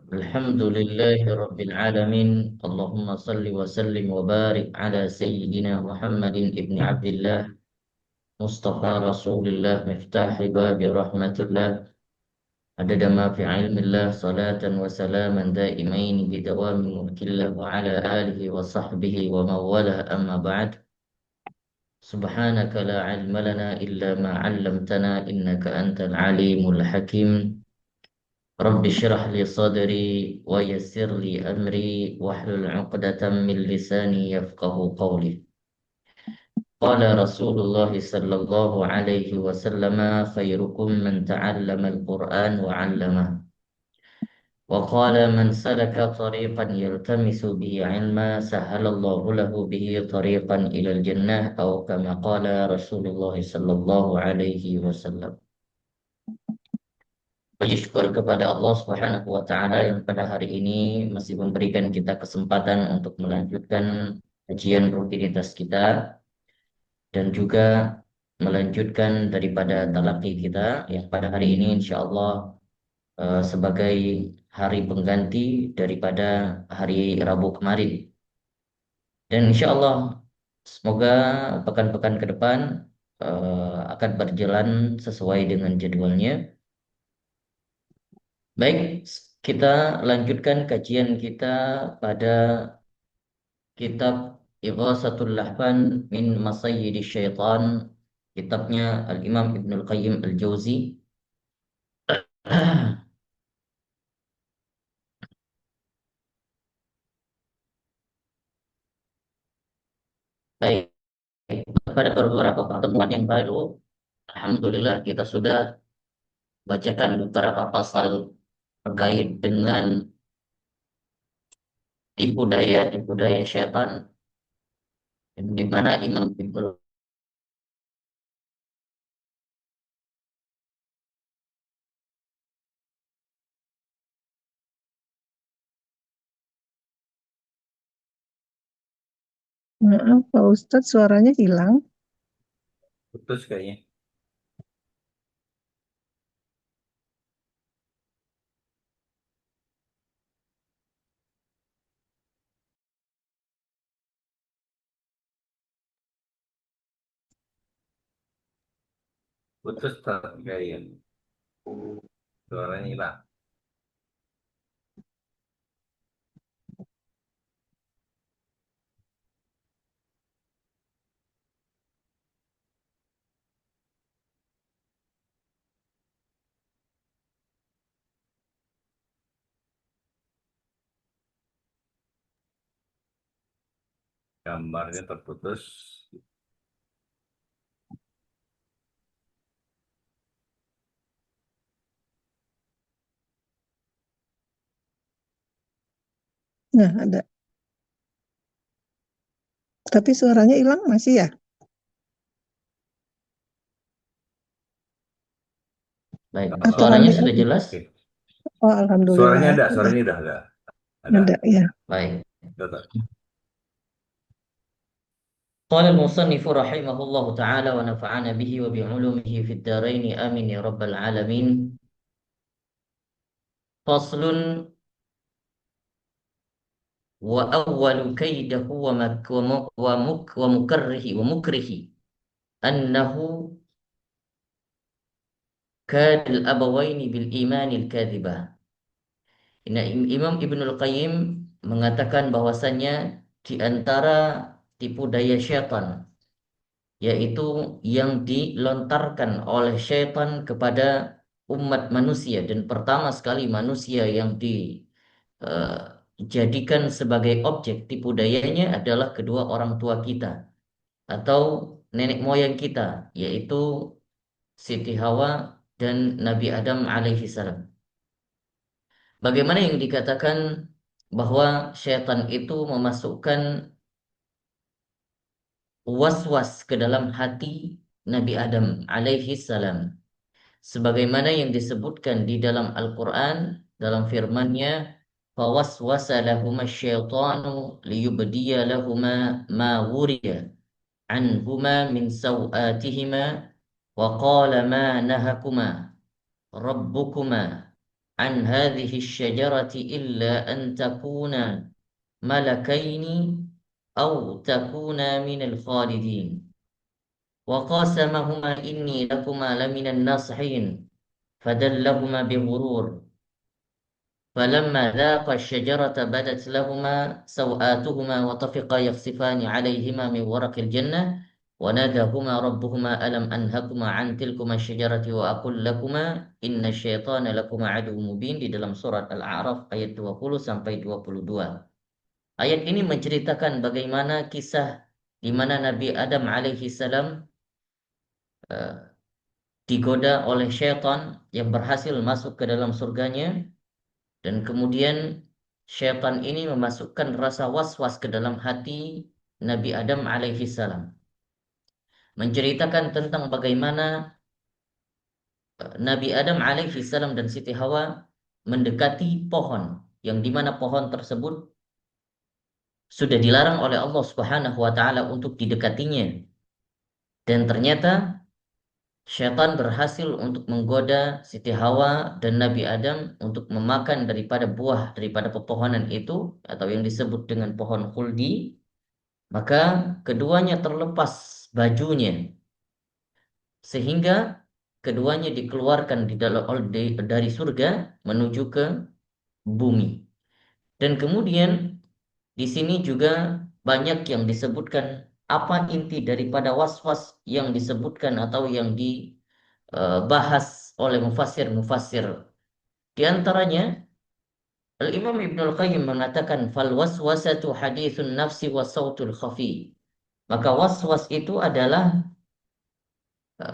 الحمد لله رب العالمين. اللهم صل وسلم وبارك على سيدنا محمد بن عبد الله مصطفى رسول الله مفتاح باب رحمة الله عدد ما في علم الله صلاة وسلاما دائمين بدوام ملك الله وعلى آله وصحبه ومن والاه أما بعد. سبحانك لا علم لنا إلا ما علمتنا إنك أنت العليم الحكيم. رب اشرح لي صدري ويسر لي أمري واحلل عقدة من لساني يفقه قولي. قال رسول الله صلى الله عليه وسلم: خيركم من تعلم القرآن وعلمه. وقال: من سلك طريقا يلتمس به علما سهل الله له به طريقا إلى الجنة، أو كما قال رسول الله صلى الله عليه وسلم. Puji syukur kepada Allah Subhanahu wa Ta'ala yang pada hari ini masih memberikan kita kesempatan untuk melanjutkan kajian rutinitas kita dan juga melanjutkan daripada talaqi kita yang pada hari ini insya Allah sebagai hari pengganti daripada hari Rabu kemarin. Dan insya Allah semoga pekan-pekan ke depan akan berjalan sesuai dengan jadwalnya. Baik, kita lanjutkan kajian kita pada kitab Ighasatul Lahfan min Masayyidi Syaitan, kitabnya Al-Imam Ibnul Qayyim Al-Jauzi. Baik, pada beberapa pertemuan yang baru, Alhamdulillah kita sudah bacakan beberapa pasal terkait dengan tipu daya syaitan, di mana Imam Ibnul Maaf, Pak Ustadz, suaranya hilang. Putus kayaknya. Putus kayaknya. Suaranya hilang. Gambarnya terputus. Nah, ada. Tapi suaranya hilang masih ya? Baik, Kalau Atau suaranya nanti sudah aja? jelas? oke. Oh, Alhamdulillah. Suaranya ada, Udah suaranya udah ada. ada ya. Baik. Udah. قال المصنف رحمه الله تعالى ونفعنا به وبعلومه في الدارين آمين يا رب العالمين. فصل: وأول كيده ومكره أنه كاد الأبوين بالإيمان الكاذبة. Imam Ibnul Qayyim mengatakan bahwasannya di antara tipu daya syaitan, yaitu yang dilontarkan oleh syaitan kepada umat manusia, dan pertama sekali manusia yang dijadikan sebagai objek tipu dayanya adalah kedua orang tua kita atau nenek moyang kita, yaitu Siti Hawa dan Nabi Adam alaihi salam. Bagaimana yang dikatakan bahwa syaitan itu memasukkan was-was ke dalam hati Nabi Adam alaihi salam, sebagaimana yang disebutkan di dalam Al-Quran dalam firman-Nya, fawaswasa lahuma syaitanu liyubdiya lahuma ma wuriya anhuma min sawatihima wa qala ma nahakuma rabbukuma عن هذه الشجرة إلا أن تكونا ملكين أو تكونا من الخالدين وقاسمهما إني لكما لمن الناصحين فدلهما بغرور فلما ذاقا الشجرة بدت لهما سوآتهما وطفقا يخصفان عليهما من ورق الجنة وناداهما ربهما ألم أنهكما عن تلكما الشجرة وأقول لكما إن الشيطان لكما عدو مبين di dalam surat Al-A'raf ayat 20 sampai 22. Ayat ini menceritakan bagaimana kisah di mana Nabi Adam alaihi salam digoda oleh syaitan yang berhasil masuk ke dalam surganya. Dan kemudian syaitan ini memasukkan rasa was-was ke dalam hati Nabi Adam alaihi salam. Menceritakan tentang bagaimana Nabi Adam alaihi salam dan Siti Hawa mendekati pohon, yang dimana pohon tersebut sudah dilarang oleh Allah Subhanahu wa taala untuk didekatinya. Dan ternyata syaitan berhasil untuk menggoda Siti Hawa dan Nabi Adam untuk memakan daripada buah daripada pepohonan itu atau yang disebut dengan pohon khuldi. Maka keduanya terlepas bajunya sehingga keduanya dikeluarkan dari surga menuju ke bumi. Dan kemudian di sini juga banyak yang disebutkan apa inti daripada was-was yang disebutkan atau yang dibahas oleh mufassir-mufassir. Di antaranya Al-Imam Ibnul Qayyim mengatakan fal waswasatu hadithun nafsi wa sautul khafi. Maka was-was itu adalah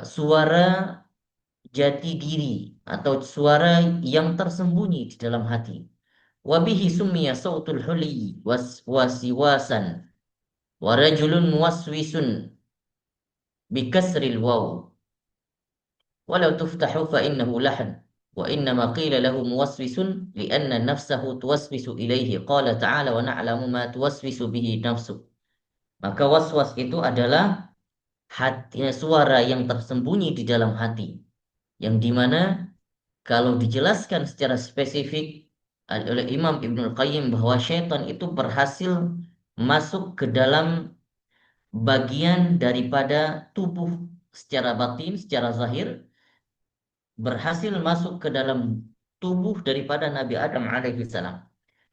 suara jati diri atau suara yang tersembunyi di dalam hati. Wabihi summiya sautul huli wasiwasan wa rajulun muwaswisun bikasril waw walau tuftahu fa innahu lahan wa innama qila lahu muwaswisun lianna nafsahu tuwaswisu ilaihi qala ta'ala wa na'lamu ma tuwaswisu bihi nafsu. Maka waswas itu adalah suara yang tersembunyi di dalam hati, yang dimana kalau dijelaskan secara spesifik oleh Imam Ibnul Qayyim bahwa syaitan itu berhasil masuk ke dalam bagian daripada tubuh secara batin, secara zahir, berhasil masuk ke dalam tubuh daripada Nabi Adam alaihi salam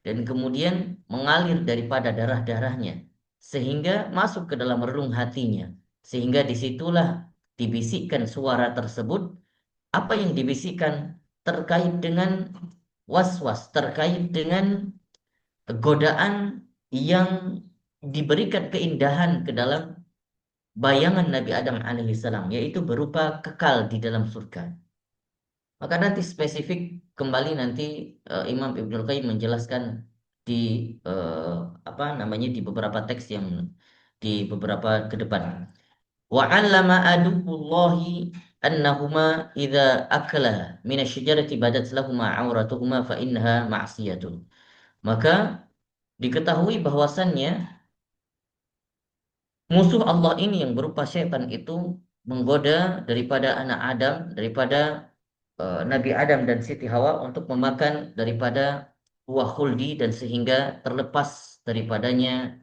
dan kemudian mengalir daripada darah-darahnya sehingga masuk ke dalam relung hatinya, sehingga disitulah dibisikkan suara tersebut. Apa yang dibisikkan terkait dengan was-was, terkait dengan godaan yang diberikan keindahan ke dalam bayangan Nabi Adam alaihissalam, yaitu berupa kekal di dalam surga. Maka nanti spesifik kembali nanti Imam Ibnul Qayyim menjelaskan di di beberapa teks yang di beberapa ke depan. Wa 'allama adullahi annahuma idza akala min asy-syajarati badat lahumā 'auratuhuma fa innaha ma'siyatun. Maka diketahui bahwasannya musuh Allah ini yang berupa syaitan itu menggoda daripada anak Adam, daripada Nabi Adam dan Siti Hawa untuk memakan daripada buah khuldi dan sehingga terlepas daripadanya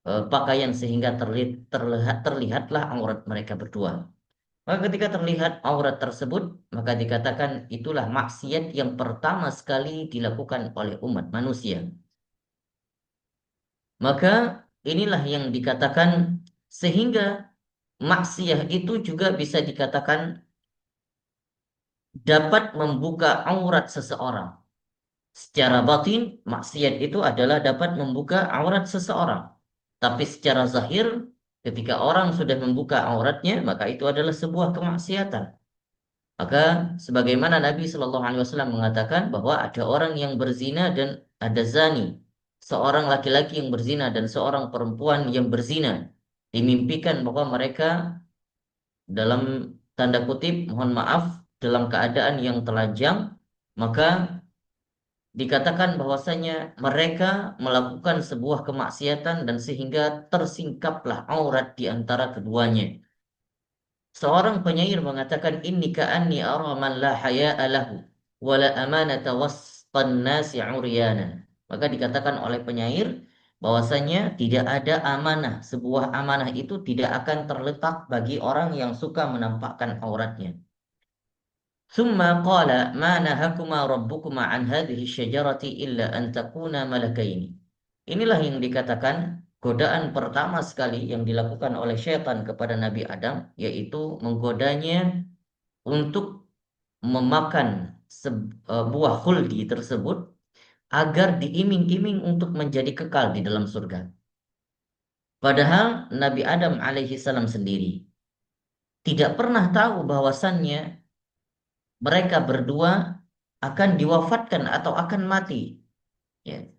pakaian sehingga terlihatlah aurat mereka berdua. Maka ketika terlihat aurat tersebut, maka dikatakan itulah maksiat yang pertama sekali dilakukan oleh umat manusia. Maka inilah yang dikatakan sehingga maksiat itu juga bisa dikatakan dapat membuka aurat seseorang. Secara batin, maksiat itu adalah dapat membuka aurat seseorang. Tapi secara zahir, ketika orang sudah membuka auratnya, maka itu adalah sebuah kemaksiatan. Maka sebagaimana Nabi Shallallahu Alaihi Wasallam mengatakan bahwa ada orang yang berzina dan ada zani, seorang laki-laki yang berzina dan seorang perempuan yang berzina, dimimpikan bahwa mereka dalam tanda kutip, mohon maaf, dalam keadaan yang telanjang, maka dikatakan bahwasanya mereka melakukan sebuah kemaksiatan dan sehingga tersingkaplah aurat di antara keduanya. Seorang penyair mengatakan inni ka'anni ara man la haya'a lahu wala amanata wastan nasi uryana. Maka dikatakan oleh penyair bahwasanya tidak ada amanah, sebuah amanah itu tidak akan terletak bagi orang yang suka menampakkan auratnya. Thumma qala ma nahakuma rabbukuma an hadhihi syajarati illa an takuna malakaini. Inilah yang dikatakan godaan pertama sekali yang dilakukan oleh syaitan kepada Nabi Adam, yaitu menggodanya untuk memakan buah khuldi tersebut agar diiming-iming untuk menjadi kekal di dalam surga. Padahal Nabi Adam alaihi salam sendiri tidak pernah tahu bahwasannya mereka berdua akan diwafatkan atau akan mati. Ya.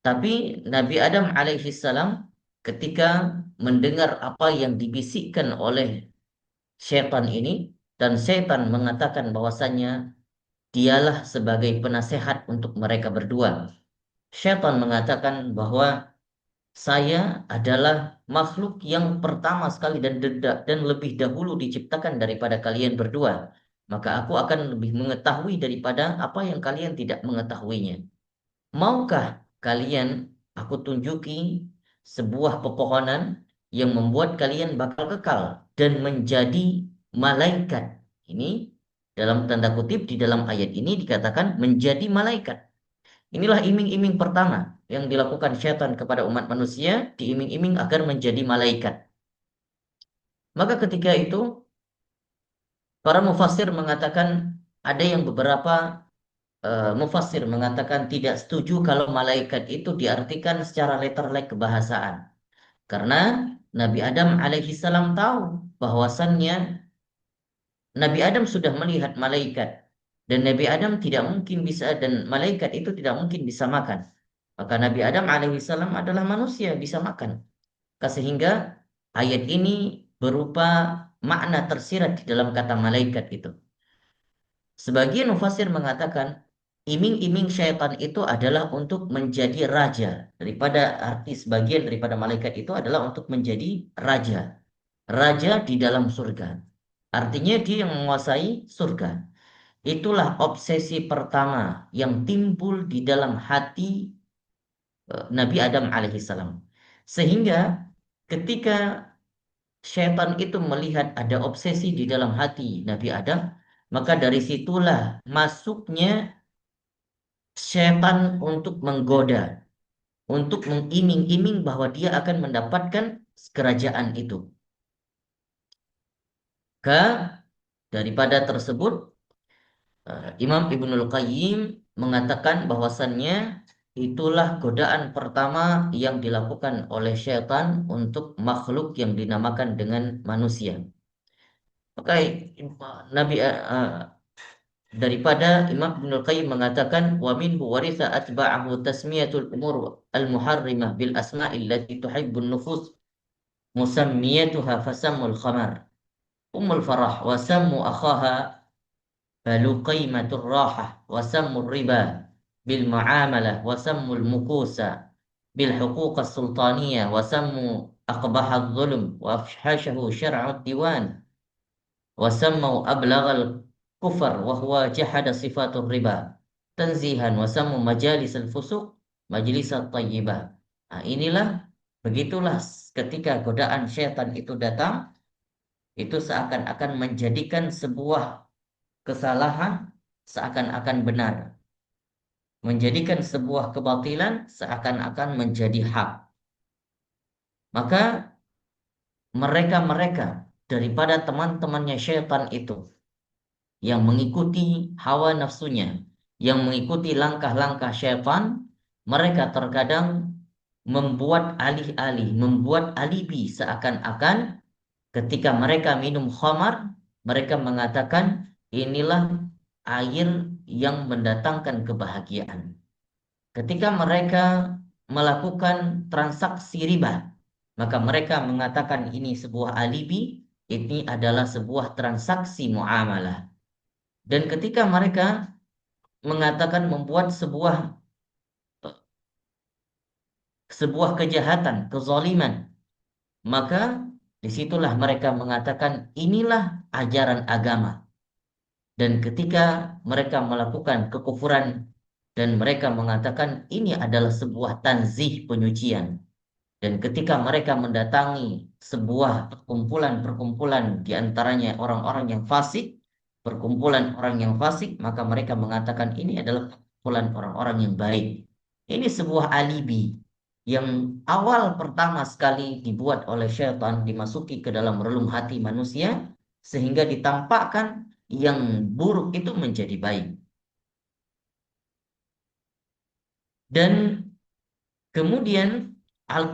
Tapi Nabi Adam alaihi salam ketika mendengar apa yang dibisikkan oleh syaitan ini, dan syaitan mengatakan bahwasannya dialah sebagai penasehat untuk mereka berdua. Syaitan mengatakan bahwa saya adalah makhluk yang pertama sekali dan lebih dahulu diciptakan daripada kalian berdua. Maka aku akan lebih mengetahui daripada apa yang kalian tidak mengetahuinya. Maukah kalian aku tunjuki sebuah pepohonan yang membuat kalian bakal kekal dan menjadi malaikat? Ini dalam tanda kutip di dalam ayat ini dikatakan menjadi malaikat. Inilah iming-iming pertama yang dilakukan syaitan kepada umat manusia, diiming-iming agar menjadi malaikat. Maka ketika itu para mufassir mengatakan ada yang beberapa mufassir mengatakan tidak setuju kalau malaikat itu diartikan secara letterlek kebahasaan. Karena Nabi Adam alaihi salam tahu bahwasannya Nabi Adam sudah melihat malaikat dan Nabi Adam tidak mungkin bisa dan malaikat itu tidak mungkin bisa makan. Maka Nabi Adam alaihi salam adalah manusia bisa makan. Sehingga ayat ini berupa makna tersirat di dalam kata malaikat itu. Sebagian mufassir mengatakan iming-iming syaitan itu adalah untuk menjadi raja. Daripada arti sebagian daripada malaikat itu adalah untuk menjadi raja. Raja di dalam surga. Artinya dia yang menguasai surga. Itulah obsesi pertama yang timbul di dalam hati Nabi Adam alaihissalam. Sehingga ketika syaitan itu melihat ada obsesi di dalam hati Nabi Adam, maka dari situlah masuknya syaitan untuk menggoda, untuk mengiming-iming bahwa dia akan mendapatkan kerajaan itu. Daripada tersebut, Imam Ibnul Qayyim mengatakan bahwasannya itulah godaan pertama yang dilakukan oleh syaitan untuk makhluk yang dinamakan dengan manusia. Maka Nabi daripada Imam Ibnul Qayyim mengatakan wa minhu waritha atba'ahu tasmiyatul umur al-muharrimah bil asma'il lati tuhibbun nufus musammiyatuha fasammul khamar ummul farah wa sammu akhaha baluqaimatur rahah wa sammur riba bil muamalah wa sammul mukusa bil huquq as-sultaniyah wa sammu aqbahadh dhulm wa afhashahu syar'ud diwan wasammau ablaghal kufar wa huwa jahada sifatur riba tanzihan wasammu majalis al-fusuq majlis at-tayyibah. Nah, inilah begitulah ketika godaan syaitan itu datang, itu seakan-akan menjadikan sebuah kesalahan seakan-akan benar, menjadikan sebuah kebatilan seakan-akan menjadi hak. Maka mereka-mereka daripada teman-temannya syaitan itu yang mengikuti hawa nafsunya, yang mengikuti langkah-langkah syaitan, mereka terkadang membuat alih-alih, membuat alibi seakan-akan ketika mereka minum khamar, mereka mengatakan inilah air yang mendatangkan kebahagiaan. Ketika mereka melakukan transaksi riba, maka mereka mengatakan ini sebuah alibi, ini adalah sebuah transaksi muamalah. Dan ketika mereka mengatakan membuat sebuah kejahatan, kezaliman, maka disitulah mereka mengatakan inilah ajaran agama. Dan ketika mereka melakukan kekufuran dan mereka mengatakan ini adalah sebuah tanzih penyucian. Dan ketika mereka mendatangi sebuah perkumpulan-perkumpulan di antaranya orang-orang yang fasik, perkumpulan orang yang fasik, maka mereka mengatakan ini adalah perkumpulan orang-orang yang baik. Ini sebuah alibi yang awal pertama sekali dibuat oleh syaitan, dimasuki ke dalam relung hati manusia, sehingga ditampakkan yang buruk itu menjadi baik. Dan kemudian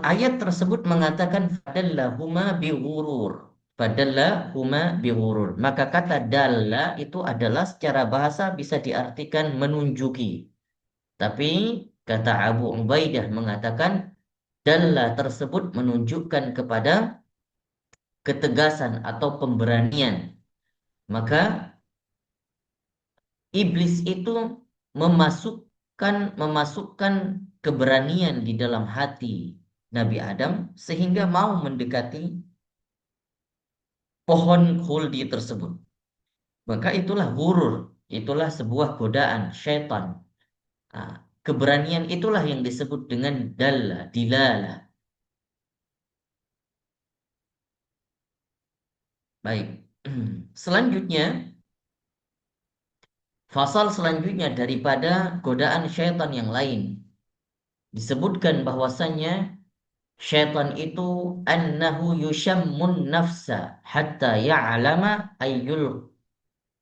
ayat tersebut mengatakan fadallahuma bighurur. Fadallahuma bighurur. Maka kata dalla itu adalah secara bahasa bisa diartikan menunjuki. Tapi kata Abu Ubaidah mengatakan dalla tersebut menunjukkan kepada ketegasan atau pemberanian. Maka iblis itu memasukkan keberanian di dalam hati Nabi Adam sehingga mau mendekati pohon khuldi tersebut. Maka itulah ghurur, itulah sebuah godaan syaitan. Keberanian itulah yang disebut dengan dalla, dilala. Baik. Selanjutnya, fasal selanjutnya daripada godaan syaitan yang lain. Disebutkan bahwasannya syaitan itu annahu yushammun nafsa hatta ya'lama ayyul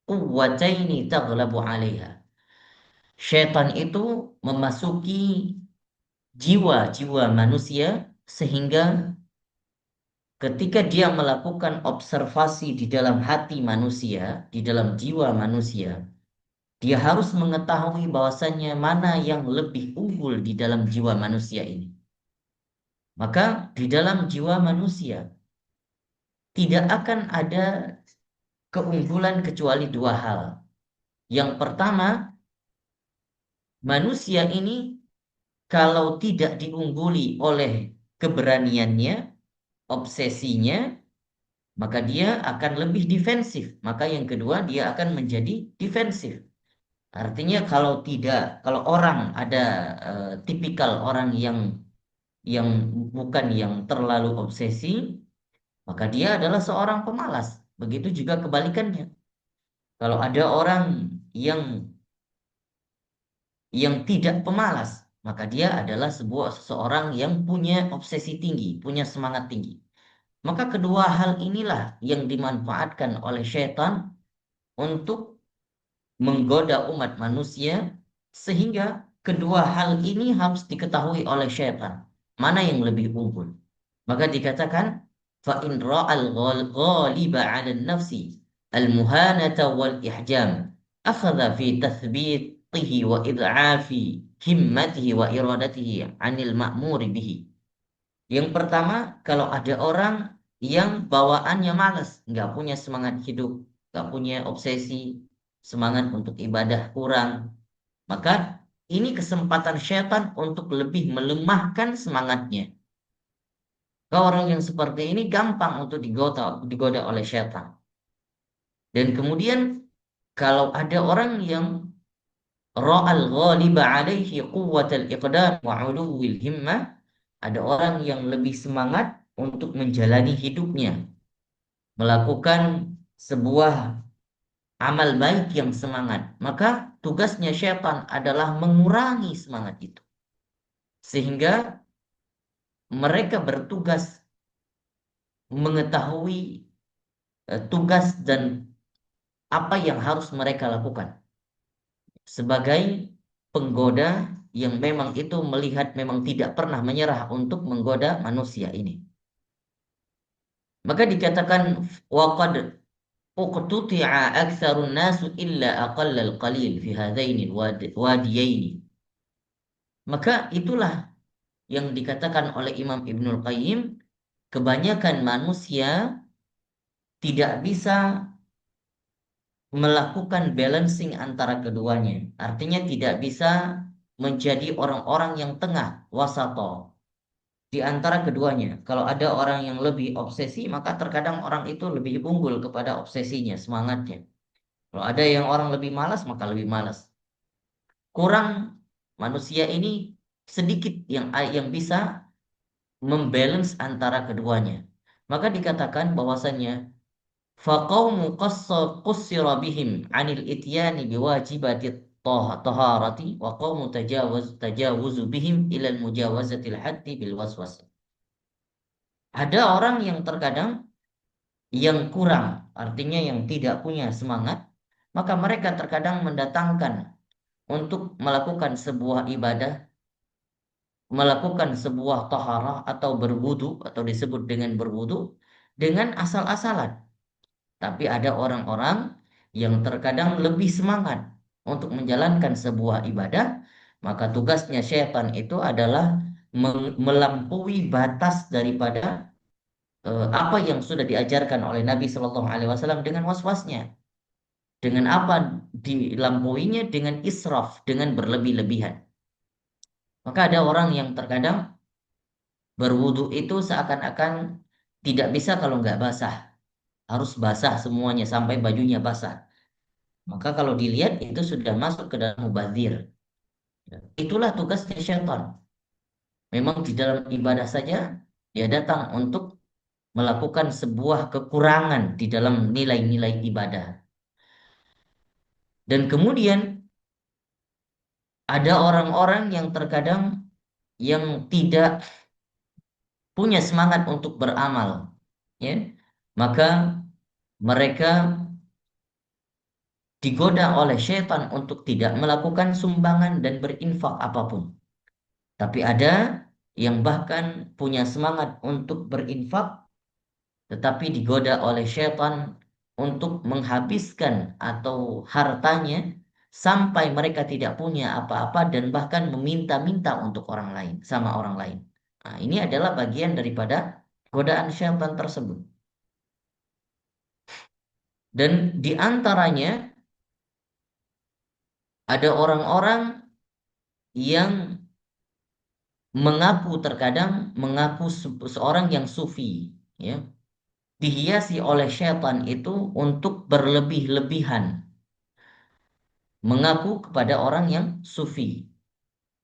quwwataini taghlabu 'alaiha. Syaitan itu memasuki jiwa-jiwa manusia sehingga ketika dia melakukan observasi di dalam hati manusia, di dalam jiwa manusia, dia harus mengetahui bahwasannya mana yang lebih unggul di dalam jiwa manusia ini. Maka di dalam jiwa manusia tidak akan ada keunggulan kecuali dua hal. Yang pertama, manusia ini kalau tidak diungguli oleh keberaniannya, obsesinya, maka dia akan lebih defensif. Maka yang kedua, dia akan menjadi defensif. Artinya kalau orang ada tipikal orang yang bukan yang terlalu obsesi, maka dia adalah seorang pemalas. Begitu juga kebalikannya. Kalau ada orang yang tidak pemalas, maka dia adalah seseorang yang punya obsesi tinggi, punya semangat tinggi. Maka kedua hal inilah yang dimanfaatkan oleh syaitan untuk menggoda umat manusia, sehingga kedua hal ini harus diketahui oleh syaitan. Mana yang lebih unggul? Maka dikatakan fa in ra'al ghaliba 'ala nafsi al-muhanata wal ihjam akhadha fi tathbitihi wa id'afi himmatihi wa iradatihi 'anil ma'muri bihi. Yang pertama, kalau ada orang yang bawaannya malas, nggak punya semangat hidup, nggak punya obsesi, semangat untuk ibadah kurang, maka ini kesempatan syaitan untuk lebih melemahkan semangatnya. Orang yang seperti ini gampang untuk digoda oleh syaitan. Dan kemudian kalau ada orang yang ra'al ghaliba alaihi quwwatal iqdam wa 'uluwil himmah, ada orang yang lebih semangat untuk menjalani hidupnya, melakukan sebuah amal baik yang semangat, maka tugasnya syaitan adalah mengurangi semangat itu. Sehingga mereka bertugas mengetahui tugas dan apa yang harus mereka lakukan sebagai penggoda yang memang itu melihat memang tidak pernah menyerah untuk menggoda manusia ini. Maka dikatakan waqad uqtuti'a aktsarun nasu illa aqallal qalil fi hadaini wadiyaini. Maka itulah yang dikatakan oleh Imam Ibnul Qayyim, kebanyakan manusia tidak bisa melakukan balancing antara keduanya. Artinya tidak bisa menjadi orang-orang yang tengah, wasato, di antara keduanya. Kalau ada orang yang lebih obsesi, maka terkadang orang itu lebih unggul kepada obsesinya, semangatnya. Kalau ada yang orang lebih malas, maka lebih malas. Kurang manusia ini sedikit yang bisa membalance antara keduanya. Maka dikatakan bahwasannya faqaumu qussira bihim 'anil ityani biwajibati taharati wa qaumu tajawuzu bihim ilal mujawazatil haddi bil waswas. Ada orang yang terkadang yang kurang, artinya yang tidak punya semangat, maka mereka terkadang mendatangkan untuk melakukan sebuah ibadah, melakukan sebuah taharah atau berwudu atau disebut dengan berwudu dengan asal-asalan. Tapi ada orang-orang yang terkadang lebih semangat untuk menjalankan sebuah ibadah, maka tugasnya syaitan itu adalah melampaui batas daripada apa yang sudah diajarkan oleh Nabi Shallallahu Alaihi Wasallam dengan waswasnya. Dengan apa dilampauinya? Dengan israf, dengan berlebih-lebihan. Maka ada orang yang terkadang berwudu itu seakan-akan tidak bisa kalau nggak basah. Harus basah semuanya sampai bajunya basah. Maka kalau dilihat itu sudah masuk ke dalam mubazir. Itulah tugasnya syaitan. Memang di dalam ibadah saja dia datang untuk melakukan sebuah kekurangan di dalam nilai-nilai ibadah. Dan kemudian ada orang-orang yang terkadang yang tidak punya semangat untuk beramal, ya. Maka mereka digoda oleh syaitan untuk tidak melakukan sumbangan dan berinfak apapun. Tapi ada yang bahkan punya semangat untuk berinfak, tetapi digoda oleh syaitan untuk menghabiskan atau hartanya sampai mereka tidak punya apa-apa dan bahkan meminta-minta untuk orang lain, sama orang lain. Nah, ini adalah bagian daripada godaan syaitan tersebut. Dan di antaranya ada orang-orang yang mengaku terkadang mengaku seorang yang sufi, ya, dihiasi oleh syaitan itu untuk berlebih-lebihan mengaku kepada orang yang sufi.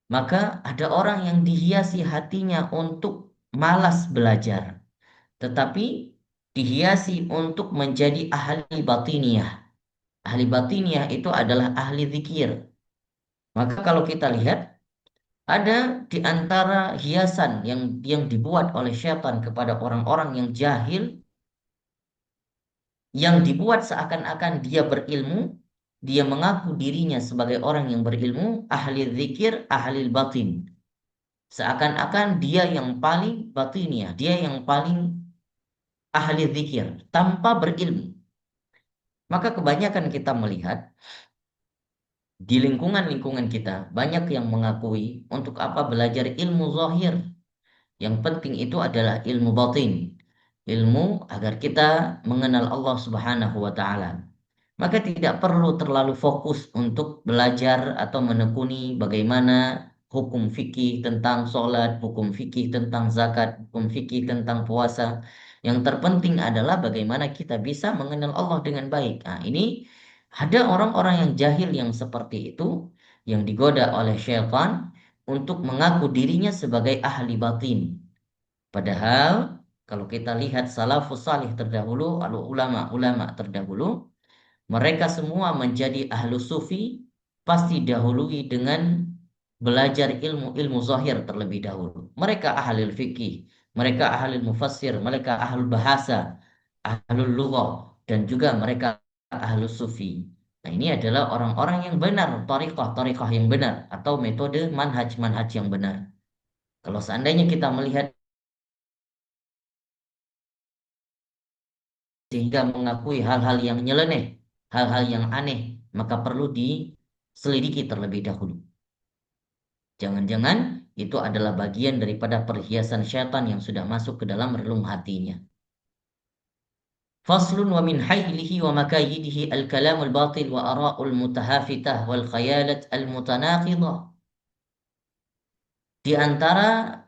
Maka ada orang yang dihiasi hatinya untuk malas belajar, tetapi dihiasi untuk menjadi ahli batiniyah. Ahli batiniyah itu adalah ahli zikir. Maka kalau kita lihat ada di antara hiasan yang dibuat oleh syaitan kepada orang-orang yang jahil, yang dibuat seakan-akan dia berilmu, dia mengaku dirinya sebagai orang yang berilmu, ahli zikir, ahli batin. Seakan-akan dia yang paling batiniah, dia yang paling ahli zikir, tanpa berilmu. Maka kebanyakan kita melihat di lingkungan-lingkungan kita, banyak yang mengakui untuk apa belajar ilmu zahir. Yang penting itu adalah ilmu batin. Ilmu agar kita mengenal Allah Subhanahu wa taala. Maka tidak perlu terlalu fokus untuk belajar atau menekuni bagaimana hukum fikih tentang sholat, hukum fikih tentang zakat, hukum fikih tentang puasa. Yang terpenting adalah bagaimana kita bisa mengenal Allah dengan baik. Nah, ini ada orang-orang yang jahil yang seperti itu, yang digoda oleh syaitan untuk mengaku dirinya sebagai ahli batin. Padahal kalau kita lihat salafus salih terdahulu, ulama-ulama terdahulu, mereka semua menjadi ahlu sufi pasti dahului dengan belajar ilmu-ilmu zahir terlebih dahulu. Mereka ahli fikih, mereka ahli mufassir, mereka ahli bahasa, ahli lughah, dan juga mereka ahlu sufi. Nah, ini adalah orang-orang yang benar, tariqah yang benar, atau metode manhaj yang benar. Kalau seandainya kita melihat sehingga mengakui hal-hal yang nyeleneh, hal-hal yang aneh, maka perlu diselidiki terlebih dahulu. Jangan-jangan itu adalah bagian daripada perhiasan syaitan yang sudah masuk ke dalam relung hatinya. Faslun wa min haylihi wa makayidihi al-kalamul batil wa ara'ul mutahafitah wal khayalat al-mutanaqidah. Di antara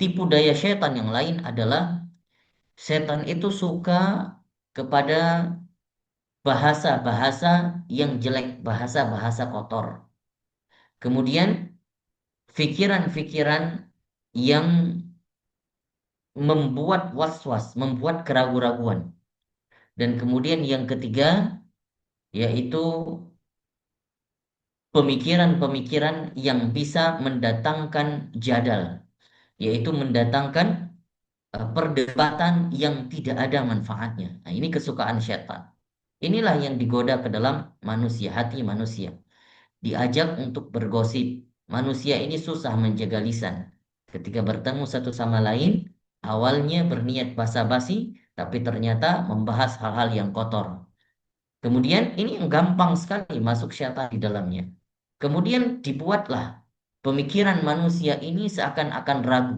tipu daya syaitan yang lain adalah setan itu suka kepada bahasa-bahasa yang jelek, bahasa-bahasa kotor. Kemudian pikiran-pikiran yang membuat was-was, membuat keraguan-raguan. Dan kemudian yang ketiga yaitu pemikiran-pemikiran yang bisa mendatangkan jadal, yaitu mendatangkan perdebatan yang tidak ada manfaatnya. Nah, ini kesukaan syaitan. Inilah yang digoda ke dalam manusia, hati manusia. Diajak untuk bergosip. Manusia ini susah menjaga lisan. Ketika bertemu satu sama lain, awalnya berniat basa-basi, tapi ternyata membahas hal-hal yang kotor. Kemudian ini yang gampang sekali masuk syaitan di dalamnya. Kemudian dibuatlah pemikiran manusia ini seakan-akan ragu.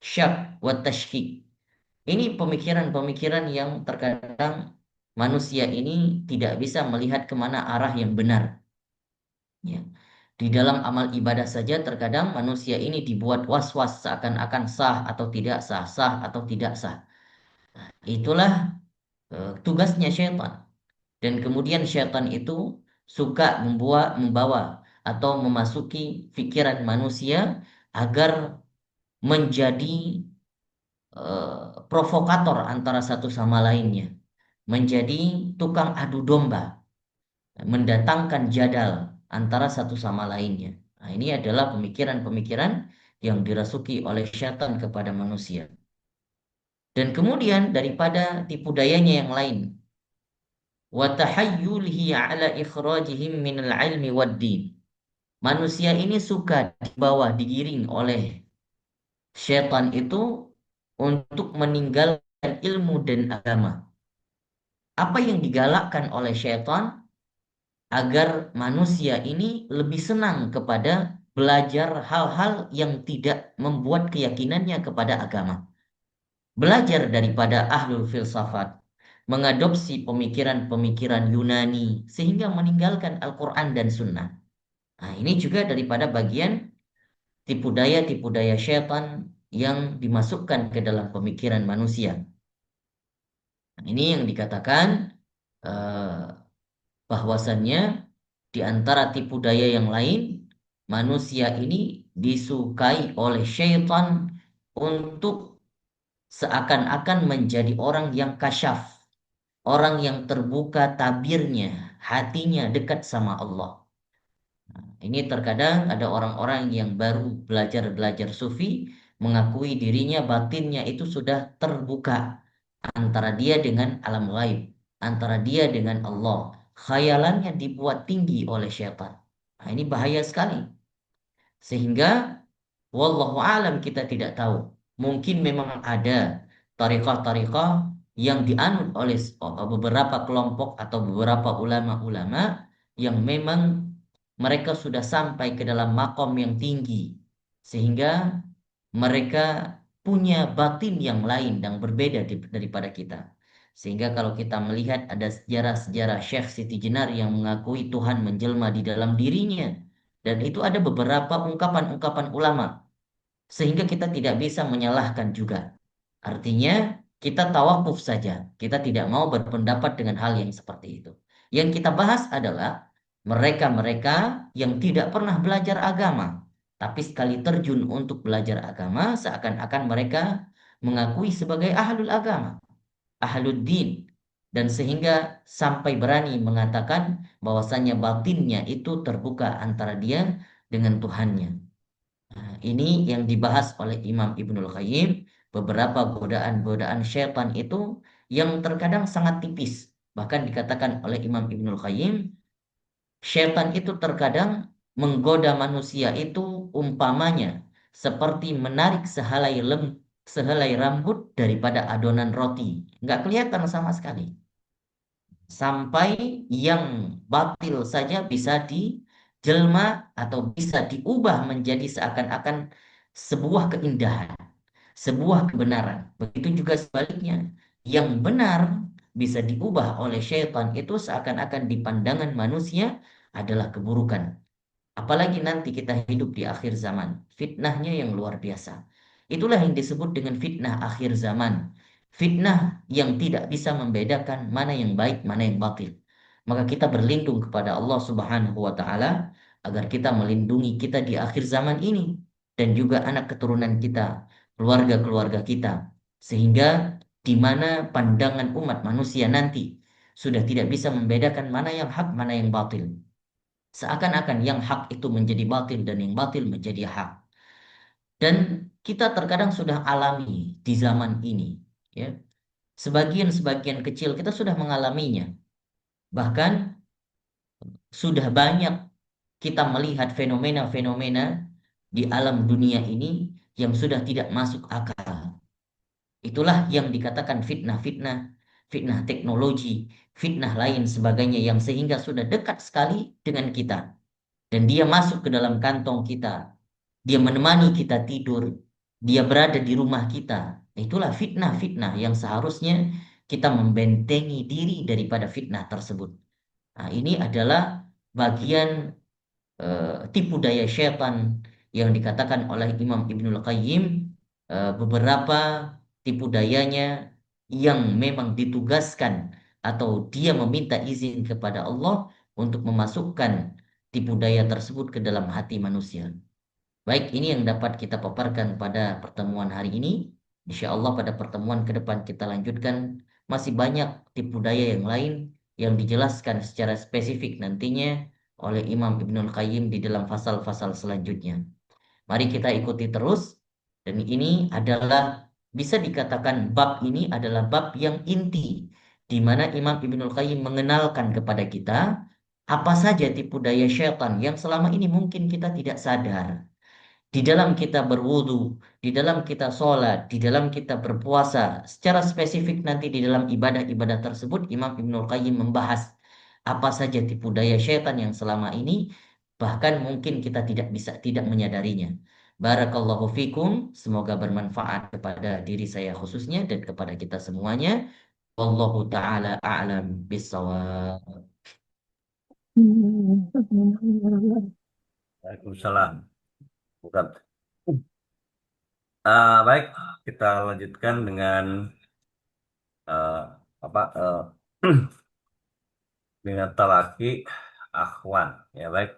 Syak wa tashkik. Ini pemikiran-pemikiran yang terkadang manusia ini tidak bisa melihat kemana arah yang benar. Ya. Di dalam amal ibadah saja terkadang manusia ini dibuat was-was seakan-akan sah atau tidak sah, sah atau tidak sah. Itulah tugasnya syaitan. Dan kemudian syaitan itu suka membawa atau memasuki pikiran manusia agar menjadi provokator antara satu sama lainnya, menjadi tukang adu domba, mendatangkan jadal antara satu sama lainnya. Nah, ini adalah pemikiran-pemikiran yang dirasuki oleh syaitan kepada manusia. Dan kemudian daripada tipu dayanya yang lain, wa tahayyulihi ala ikhrajihim minal ilmi wad din. Manusia ini suka dibawa, digiring oleh syaitan itu untuk meninggalkan ilmu dan agama. Apa yang digalakkan oleh syaitan agar manusia ini lebih senang kepada belajar hal-hal yang tidak membuat keyakinannya kepada agama. Belajar daripada ahlul filsafat, mengadopsi pemikiran-pemikiran Yunani sehingga meninggalkan Al-Quran dan Sunnah. Nah, ini juga daripada bagian tipu daya syaitan yang dimasukkan ke dalam pemikiran manusia. Nah, ini yang dikatakan eh, bahwasannya di antara tipu daya yang lain, manusia ini disukai oleh syaitan untuk seakan-akan menjadi orang yang kasyaf, orang yang terbuka tabirnya, hatinya dekat sama Allah. Ini terkadang ada orang-orang yang baru belajar sufi, mengakui dirinya batinnya itu sudah terbuka antara dia dengan alam gaib, antara dia dengan Allah. Khayalannya dibuat tinggi oleh syaitan. Nah, ini bahaya sekali. Sehingga wallahu alam kita tidak tahu. Mungkin memang ada tariqah-tariqah yang dianut oleh beberapa kelompok atau beberapa ulama-ulama yang memang mereka sudah sampai ke dalam makom yang tinggi. Sehingga mereka punya batin yang lain dan berbeda daripada kita. Sehingga kalau kita melihat ada sejarah-sejarah Syekh Siti Jenar yang mengakui Tuhan menjelma di dalam dirinya. Dan itu ada beberapa ungkapan-ungkapan ulama. Sehingga kita tidak bisa menyalahkan juga. Artinya kita tawakuf saja. Kita tidak mau berpendapat dengan hal yang seperti itu. Yang kita bahas adalah mereka-mereka yang tidak pernah belajar agama. Tapi sekali terjun untuk belajar agama, seakan-akan mereka mengakui sebagai ahlul agama, ahlul din. Dan sehingga sampai berani mengatakan bahwasannya batinnya itu terbuka antara dia dengan Tuhannya. Nah, ini yang dibahas oleh Imam Ibnul Qayyim, beberapa godaan-godaan syaitan itu yang terkadang sangat tipis. Bahkan dikatakan oleh Imam Ibnul Qayyim, syaitan itu terkadang menggoda manusia itu umpamanya seperti menarik sehelai rambut daripada adonan roti. Nggak kelihatan sama sekali. Sampai yang batil saja bisa dijelma atau bisa diubah menjadi seakan-akan sebuah keindahan, sebuah kebenaran. Begitu juga sebaliknya, yang benar bisa diubah oleh syaitan itu seakan-akan di pandangan manusia adalah keburukan. Apalagi nanti kita hidup di akhir zaman, fitnahnya yang luar biasa. Itulah yang disebut dengan fitnah akhir zaman. Fitnah yang tidak bisa membedakan mana yang baik, mana yang batil. Maka kita berlindung kepada Allah Subhanahu wa taala agar kita melindungi kita di akhir zaman ini dan juga anak keturunan kita, keluarga-keluarga kita, sehingga di mana pandangan umat manusia nanti sudah tidak bisa membedakan mana yang hak, mana yang batil. Seakan-akan yang hak itu menjadi batil dan yang batil menjadi hak. Dan kita terkadang sudah alami di zaman ini, ya. Sebagian-sebagian kecil kita sudah mengalaminya. Bahkan sudah banyak kita melihat fenomena-fenomena di alam dunia ini yang sudah tidak masuk akal. Itulah yang dikatakan fitnah-fitnah, fitnah teknologi, fitnah lain sebagainya yang sehingga sudah dekat sekali dengan kita. Dan dia masuk ke dalam kantong kita. Dia menemani kita tidur. Dia berada di rumah kita. Itulah fitnah-fitnah yang seharusnya kita membentengi diri daripada fitnah tersebut. Nah, ini adalah bagian tipu daya syaitan yang dikatakan oleh Imam Ibnul Qayyim, beberapa tipu dayanya yang memang ditugaskan atau dia meminta izin kepada Allah untuk memasukkan tipu daya tersebut ke dalam hati manusia. Baik, ini yang dapat kita paparkan pada pertemuan hari ini. Insya Allah pada pertemuan ke depan kita lanjutkan. Masih banyak tipu daya yang lain yang dijelaskan secara spesifik nantinya oleh Imam Ibnul Qayyim di dalam fasal-fasal selanjutnya. Mari kita ikuti terus. Dan ini adalah bisa dikatakan bab ini adalah bab yang inti di mana Imam Ibnul Qayyim mengenalkan kepada kita apa saja tipu daya syaitan yang selama ini mungkin kita tidak sadar. Di dalam kita berwudu, di dalam kita sholat, di dalam kita berpuasa, secara spesifik nanti di dalam ibadah-ibadah tersebut, Imam Ibnul Qayyim membahas apa saja tipu daya syaitan yang selama ini, bahkan mungkin kita tidak menyadarinya. Barakallahu fikum, semoga bermanfaat kepada diri saya khususnya dan kepada kita semuanya. Wallahu ta'ala a'lam bissawab. Waalaikumsalam. Bukan. Baik, kita lanjutkan dengan eh, apa dengan talaki akhwan, ya baik.